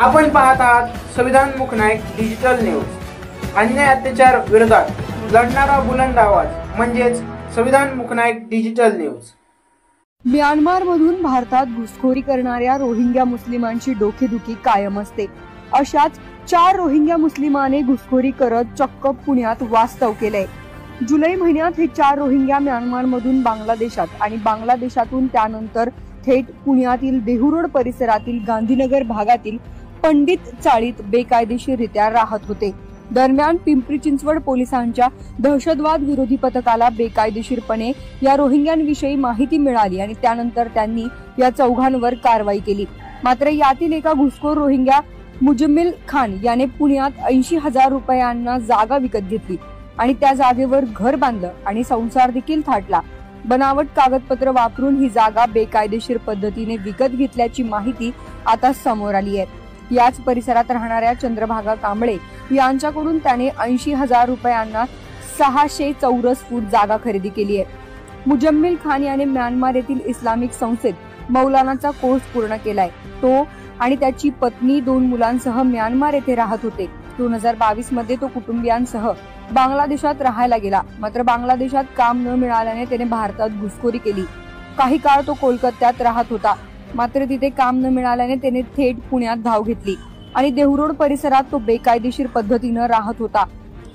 आपण पाहत आहात संविधानमुख नाईक डिजिटल न्यूज। अन्याय अत्याचार विरोधात लढणारा बुलंद आवाज म्हणजेच संविधानमुख नाईक डिजिटल न्यूज। म्यानमारमधून भारतात घुसखोरी करणाऱ्या रोहिंग्या मुस्लिमांची डोकेदुखी कायम असते। अशाच 4 रोहिंग्या मुस्लिमाने घुसखोरी करत चक्क पुण्यात वास्तव केलंय। जुलै महिन्यात हे 4 रोहिंग्या म्यानमारमधून बांगलादेशात आणि बांगलादेशातून त्यानंतर थेट पुण्यातील देहू रोड परिसरातील गांधीनगर भागातील पंडित चाळीत बेकायदेशीररित्या राहत होते। दरम्यान पिंपरी चिंचवड पोलिसांच्या दहशतवाद विरोधी पथकाला बेकायदेशीरपणे या रोहिंग्यांविषयी माहिती मिळाली आणि त्यानंतर त्यांनी या चौघांवर कारवाई केली। मात्र यातील एका घुसखोर रोहिंग्या मुजम्मिल खान याने पुण्यात 80,000 रुपयांना जागा विकत घेतली आणि त्या जागेवर घर बांधलं आणि संसार देखील थाटला। बनावट कागदपत्र वापरून ही जागा बेकायदेशीर पद्धतीने विकत घेतल्याची माहिती आता समोर आली आहे। याच परिसरात राहणाऱ्या चंद्रभागा कांबळे यांच्याकडून त्याने 80,000 रुपयांना 600 चौरस फूट जागा खरेदी केली आहे। मुजम्मिल खान याने म्यानमार येथील इस्लामिक संस्थेत मौलानाचा कोर्स पूर्ण केलाय। तो आणि त्याची पत्नी 2 मुलांसह म्यानमार येथे राहत होते। 2022 मध्ये तो कुटुंबियांसह बांगलादेशात राहायला गेला। मात्र बांगलादेशात काम न मिळाल्याने त्याने भारतात घुसखोरी केली। काही काळ तो कोलकात्यात राहत होता। मात्र तिथे काम न मिळाल्याने त्याने थेट पुण्यात धाव घेतली आणि देहू रोड परिसरात तो बेकायदेशीर पद्धतीने राहत होता।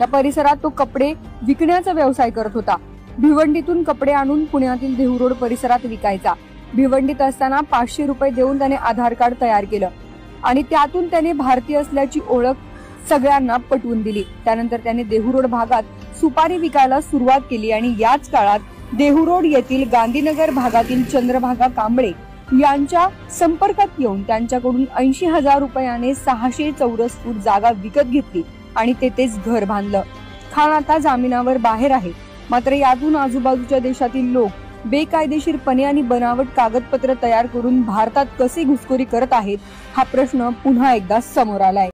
या परिसरात तो कपडे विकण्याचा व्यवसाय करत होता। भिवंडीतून कपडे आणून पुण्यातील देहू रोड परिसरात विकायचा। भिवंडीत असताना 500 रुपये देऊन त्याने आधार कार्ड तयार केलं आणि त्यातून त्याने भारतीय असल्याची ओळख सगळ्यांना पटवून दिली। त्यानंतर त्याने देहू रोड भागात सुपारी विकायला सुरुवात केली आणि याच काळात देहू रोड येथील गांधीनगर भागातील चंद्रभागा कांबळे यांच्या संपर्कात येऊन त्यांच्याकडून 80,000 रुपयाने 600 चौरस फूट जागा विकत घेतली आणि तेथेच घर बांधलं। खान आता जामिनावर बाहेर आहे। मात्र यातून आजूबाजूच्या देशातील लोक बेकायदेशीरपणे आणि बनावट कागदपत्र तयार करून भारतात कसे घुसखोरी करत आहेत हा प्रश्न पुन्हा एकदा समोर आलाय।